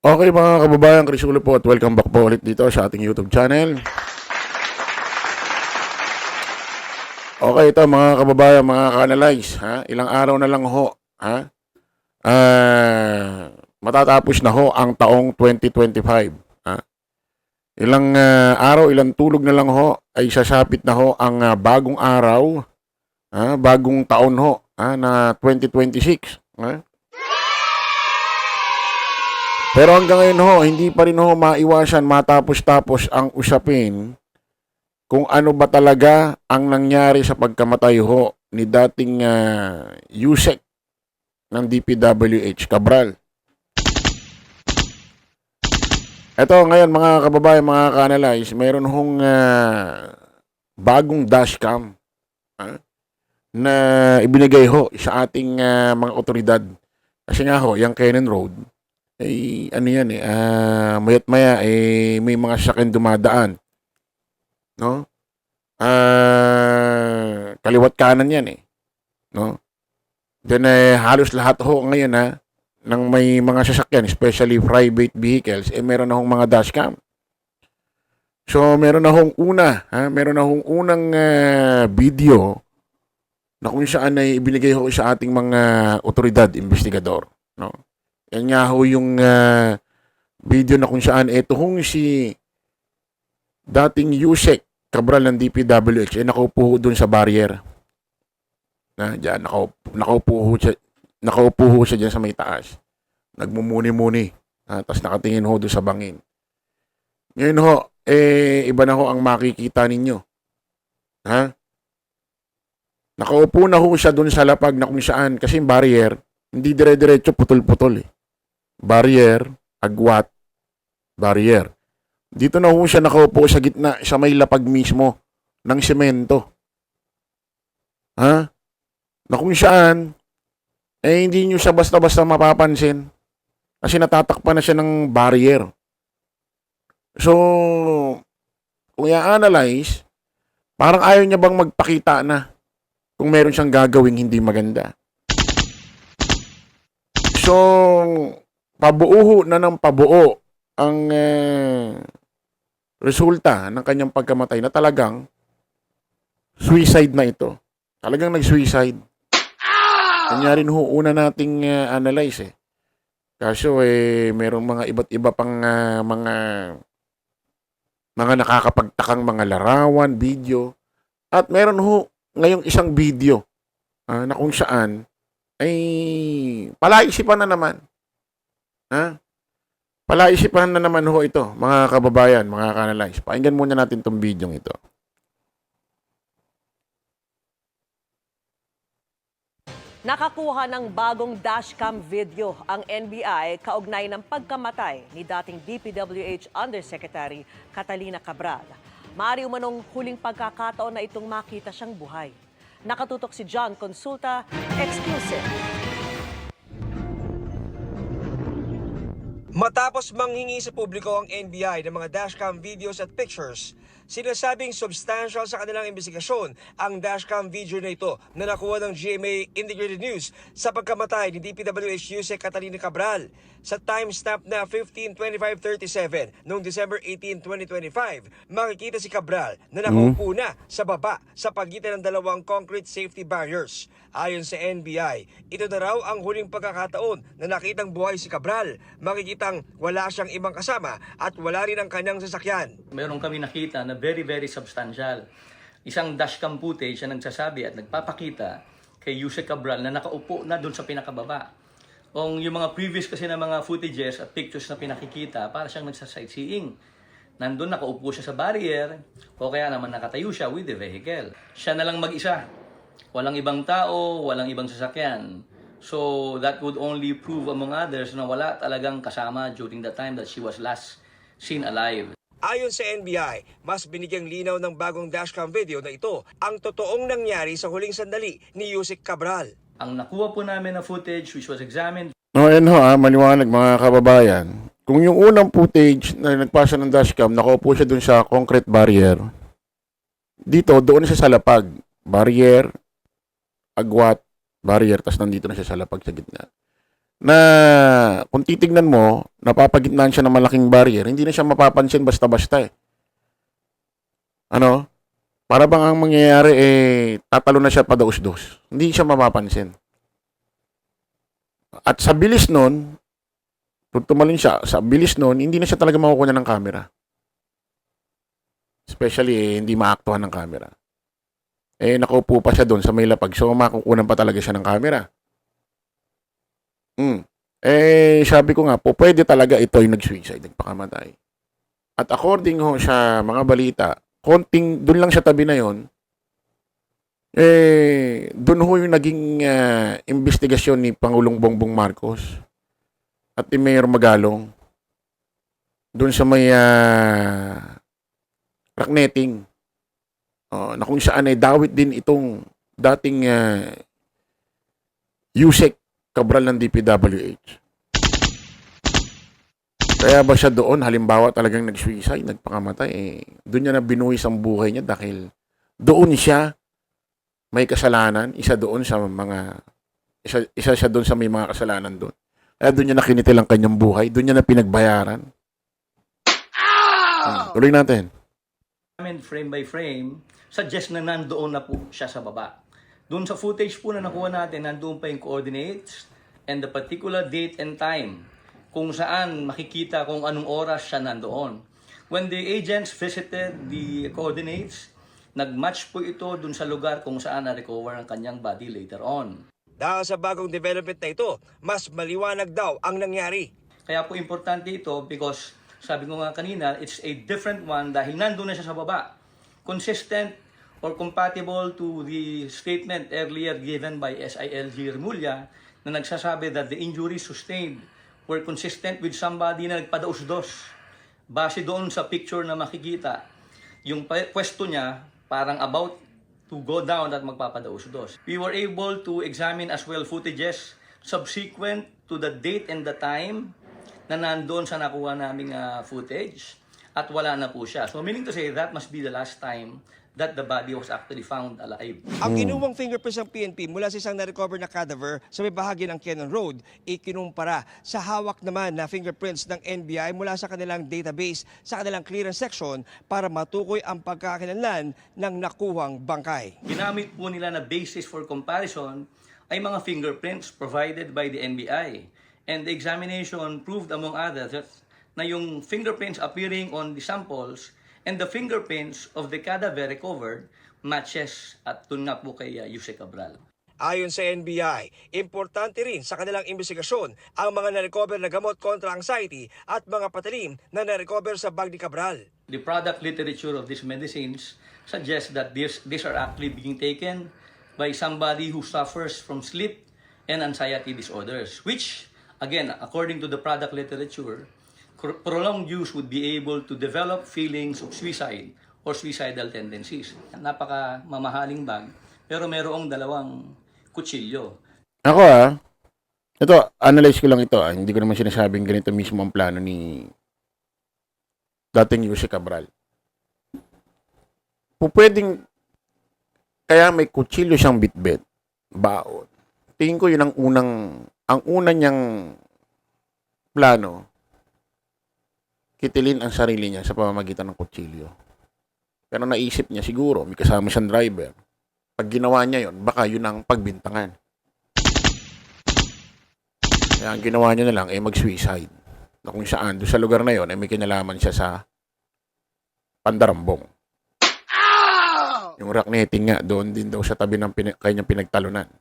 Okay mga kababayan, Chris Ulo po at welcome back po ulit dito sa ating YouTube channel. Okay, ito mga kababayan, mga ka-analyze, ilang araw na lang ho, matatapos na ho ang taong 2025. Ilang araw, ilang tulog na lang ho ay sasapit na ho ang bagong araw, bagong taon ho na 2026. Pero hanggang ngayon ho, hindi pa rin ho maiwasan matapos-tapos ang usapin kung ano ba talaga ang nangyari sa pagkamatay ho ni dating Yusek ng DPWH, Cabral. Ito ngayon mga kababayan, mga ka-analyze, meron hong bagong dashcam na ibinigay ho sa ating mga otoridad. Kasi nga ho, yung Cannon Road, ano yan mayat maya may mga sasakyan dumadaan, no? Kaliwat kanan yan no? Then halos lahat ho ngayon ng may mga sasakyan, especially private vehicles, meron na hong mga dashcam. So meron na hong meron na hong unang video na kung saan ay ibinigay ho sa ating mga otoridad, investigador, no? Yan nga ho yung video na kung saan ito hong si dating Yusek Cabral ng DPWH nakaupo doon sa barrier. Diyan, nakaupo ho siya dyan sa may taas. Nagmumuni-muni. Tapos nakatingin ho doon sa bangin. Ngayon ho, iba na ho ang makikita ninyo. Nakaupo na ho siya doon sa lapag na kung saan, kasi yung barrier, hindi dire-diretso, putol-putol Barrier, agwat, barrier. Dito na ho siya nakaupo sa gitna, sa may lapag mismo ng semento. Na kung saan, hindi nyo siya basta-basta mapapansin. Kasi natatakpan na siya ng barrier. So, kung i-analyze, parang ayaw niya bang magpakita na kung meron siyang gagawing hindi maganda. So, pabuo na ng pabuo ang resulta ng kanyang pagkamatay na talagang suicide na ito. Talagang nag-suicide. Kanya rin ho, una nating analyze Kaso merong mga iba't iba pang mga nakakapagtakang mga larawan, video. At meron ho ngayong isang video na kung saan ay palaisipan na naman. Palaisipan na naman ho ito, mga kababayan, mga ka-analyze. Pakinggan muna natin itong video ito. Nakakuha ng bagong dashcam video ang NBI kaugnay ng pagkamatay ni dating DPWH Undersecretary Catalina Cabral. Maaari umanong huling pagkakataon na itong makita siyang buhay. Nakatutok si John Consulta, exclusive. Matapos manghingi sa publiko ang NBI ng mga dashcam videos at pictures, sinasabing substantial sa kanilang investigasyon ang dashcam video na ito na nakuha ng GMA Integrated News sa pagkamatay ni DPWH Yusek Catalina Cabral sa timestamp na 15:25:37 noong December 18, 2025. Makikita si Cabral na nakaupo na sa baba sa pagitan ng dalawang concrete safety barriers. Ayon sa NBI, ito na raw ang huling pagkakataon na nakitang buhay si Cabral. Makikitang wala siyang ibang kasama at wala rin ang kanyang sasakyan. Meron kami nakita na very substantial. Isang dashcam footage na nagsasabi at nagpapakita kay Yusek Cabral na nakaupo na doon sa pinakababa. Kung yung mga previous kasi na mga footages at pictures na pinakikita, para siyang nagsa-sightseeing. Nandun nakaupo siya sa barrier o kaya naman nakatayo siya with the vehicle. Siya na lang mag-isa. Walang ibang tao, walang ibang sasakyan. So that would only prove among others na wala talagang kasama during the time that she was last seen alive. Ayon sa NBI, mas binigyang linaw ng bagong dashcam video na ito ang totoong nangyari sa huling sandali ni Yusek Cabral. Ang nakuha po namin na footage which was examined. Ayan ho, maliwanag mga kababayan. Kung yung unang footage na nagpasa ng dashcam, nakaupo siya dun sa concrete barrier. Dito, doon siya sa lapag. Barrier, agwat, barrier, tas nandito na siya sa lapag sa gitna. na kung titignan mo, napapagitnaan siya ng malaking barrier, hindi na siya mapapansin basta-basta eh. Ano? Para bang ang mangyayari tatalo na siya padaus-dos. Hindi siya mapapansin. At sa bilis nun, kung tumalon siya, sa bilis nun, hindi na siya talaga makukuha ng camera. Especially, hindi maaktuhan ng camera. Nakaupo pa siya doon sa may lapag, so makukunan pa talaga siya ng camera. Sabi ko nga po, pwede talaga ito yung nag-suicide, nagpakamatay. At according ho sa mga balita, doon lang sa tabi na yon, doon ho yung naging investigasyon ni Pangulong Bongbong Marcos at ni Mayor Magalong doon sa may rocknetting na kung saan dawit din itong dating Yusek Cabral ng DPWH. Kaya ba siya doon, halimbawa talagang nag-suicide, nagpakamatay, doon niya na binuhis ang buhay niya dahil doon siya may kasalanan, isa siya doon sa may mga kasalanan doon. Kaya doon niya nakinitil ang kanyang buhay, doon niya na pinagbayaran. Tuloy natin. Frame by frame, suggest na nandoon na po siya sa baba. Doon sa footage po na nakuha natin, nandoon pa yung coordinates and the particular date and time kung saan makikita kung anong oras siya nandoon. When the agents visited the coordinates, nag-match po ito doon sa lugar kung saan na-recover ang kanyang body later on. Dahil sa bagong development na ito, mas maliwanag daw ang nangyari. Kaya po importante ito because sabi ko nga kanina, it's a different one dahil nandun na siya sa baba. Consistent or compatible to the statement earlier given by SILG Remulla na nagsasabi that the injuries sustained were consistent with somebody na nagpadaus-dos. Base doon sa picture na makikita, yung pwesto niya parang about to go down at magpapadaus-dos. We were able to examine as well footages subsequent to the date and the time na nandoon sa nakuha naming footage at wala na po siya. So meaning to say, that must be the last time that the body was actually found alive. Ang kinuwang fingerprints ng PNP mula sa isang na-recover na cadaver sa may bahagi ng Cannon Road, ikinumpara sa hawak naman na fingerprints ng NBI mula sa kanilang database sa kanilang clearance section para matukoy ang pagkakakilanlan ng nakuhang bangkay. Ginamit po nila na basis for comparison ay mga fingerprints provided by the NBI. And the examination proved among others na yung fingerprints appearing on the samples and the fingerprints of the cadaver recovered matches at dun nga po kay Yusek Cabral. Ayon sa NBI, importante rin sa kanilang investigasyon ang mga na-recover na gamot kontra anxiety at mga patalim na na-recover sa bag ni Cabral. The product literature of these medicines suggests that these are actually being taken by somebody who suffers from sleep and anxiety disorders, which, again, according to the product literature, prolonged use would be able to develop feelings of suicide or suicidal tendencies. Napaka mamahaling bag, pero mayroong dalawang kutsilyo. Ako ito, analyze ko lang ito Hindi ko naman sinasabing ganito mismo ang plano ni dating Yusek Cabral. Pwedeng, kaya may kutsilyo siyang bitbit, baon. Tingin ko yun ang unang niyang plano, kitilin ang sarili niya sa pamamagitan ng kutsilyo. Pero naisip niya siguro, may kasama siyang driver. Pag ginawa niya yon, baka yun ang pagbintangan. Kaya ang ginawa niya na lang mag-suicide. Na kung saan, doon sa lugar na yon, may kinalaman siya sa Pandarambong. Yung rocknetting nga, doon din daw sa tabi ng kanyang pinagtalunan.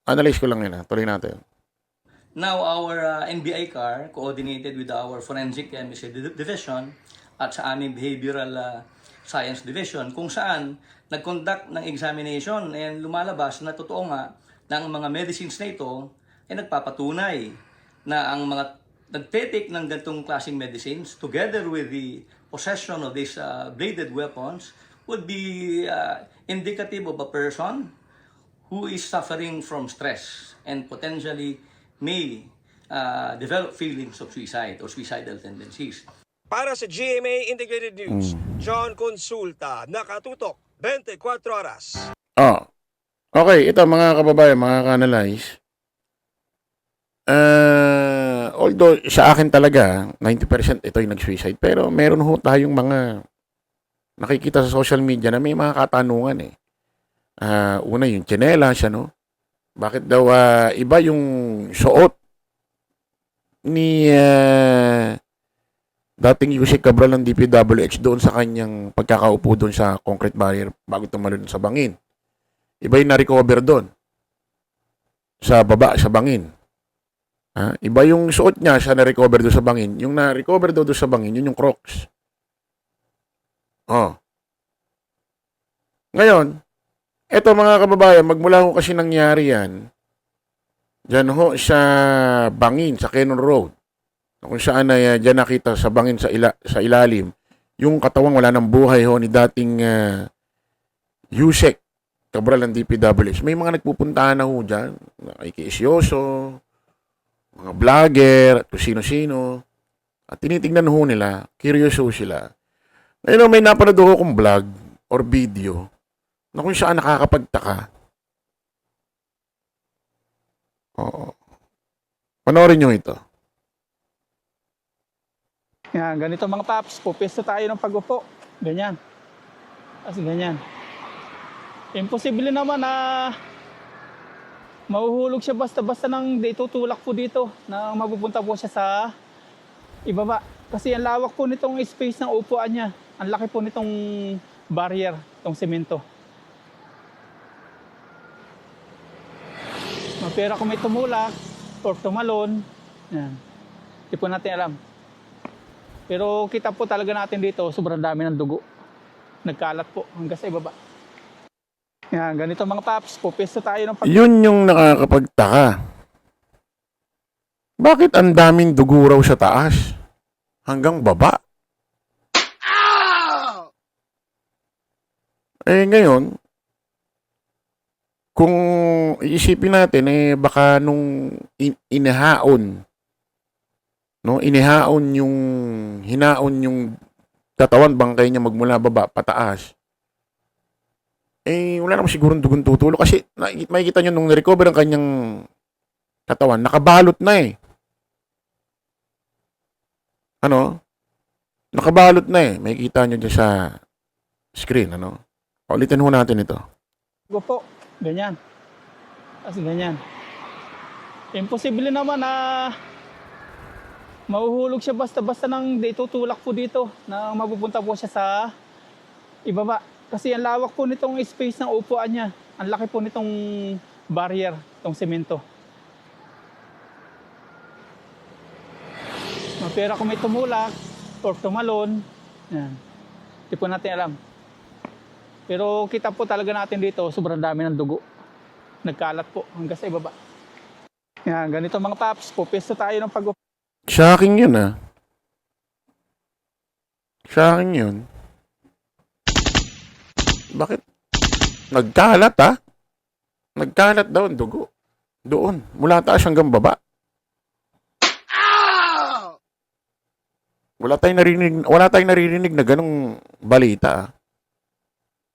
Analyze ko lang yun Tuloy natin. Now, our NBI car, coordinated with our Forensic Chemistry Division at sa aming Behavioral Science Division, kung saan nag-conduct ng examination and lumalabas na totoo nga na ang mga medicines na ito ay nagpapatunay na ang mga nagtetake ng ganitong klaseng medicines together with the possession of these bladed weapons would be indicative of a person who is suffering from stress and potentially may develop feelings of suicide or suicidal tendencies. Para sa GMA Integrated News, John Consulta, nakatutok 24 oras. Okay, ito mga kababayan, mga ka-analyze. although sa akin talaga, 90% ito yung nag-suicide. Pero meron ho tayong mga nakikita sa social media na may mga katanungan eh. Una yung tsinelas, ano? Bakit daw iba yung suot ni dating Yusek Cabral ng DPWH doon sa kanyang pagkakaupo doon sa concrete barrier bago tumalon sa bangin. Iba yung na-recover doon sa baba, sa bangin. Iba yung suot niya sa na-recover doon sa bangin. Yung na-recover doon sa bangin, yun yung Crocs. Ngayon, eto mga kababayan, magmula ho kasi nangyari yan, dyan ho sa bangin, sa Cannon Road, kung saan ay dyan nakita sa bangin sa ilalim, yung katawang wala ng buhay ho ni dating Yusek Cabral ng DPWH. May mga nagpupuntahan na ho dyan, nakikiisyoso, mga vlogger, at kung sino-sino, at tinitignan ho nila, curious ho sila. Ngayon may napanood ho kong vlog or video na kung saan nakakapagtaka. Oo. Panoorin nyo ito. Yan, ganito mga paps, pupesto tayo ng pag-upo. Ganyan. Kasi ganyan. Imposible naman na mahuhulog siya basta-basta nang tutulak po dito na mapupunta po siya sa ibaba. Kasi ang lawak po nitong space ng upuan niya. Ang laki po nitong barrier, itong semento. Pero kung may tumulak or tumalon, yan. Hindi po natin alam. Pero kita po talaga natin dito, sobrang dami ng dugo. Nagkalat po hanggang sa ibaba. Yan, ganito mga paps, pupesto tayo ng Yun yung nakakapagtaka. Bakit ang daming dugo raw sa taas? Hanggang baba? Ngayon, kung iisipin natin, baka nung hinaon yung katawan bangkay niya magmula baba pataas, wala naman sigurong dugong tutulo kasi makikita nyo nung na-recover ang kanyang katawan, nakabalot na nakabalot na makikita nyo dyan sa screen, Ulitin ho natin ito. po. Ganyan. Kasi ganyan. Imposible naman na mahuhulog siya basta-basta nang tutulak po dito na mapupunta po siya sa ibaba. Kasi ang lawak po nitong space ng upuan niya. Ang laki po nitong barrier, itong semento. Pero kung may tumulak or tumalon, yan. Hindi po natin alam. Pero kita po talaga natin dito, sobrang dami ng dugo. Nagkalat po hanggang sa ibaba. Yan, ganito mga paps, pupesto tayo ng pag-upo. Sa akin yun, Sa akin yun. Bakit? Nagkalat, Nagkalat daw ang dugo. Doon, mula taas hanggang baba. Wala tayong naririnig na ganong balita,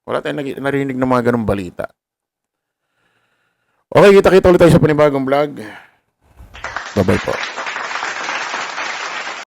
Wala tayong narinig ng mga ganong balita. Okay, kita-kita ulit tayo sa panibagong vlog. Bye-bye po.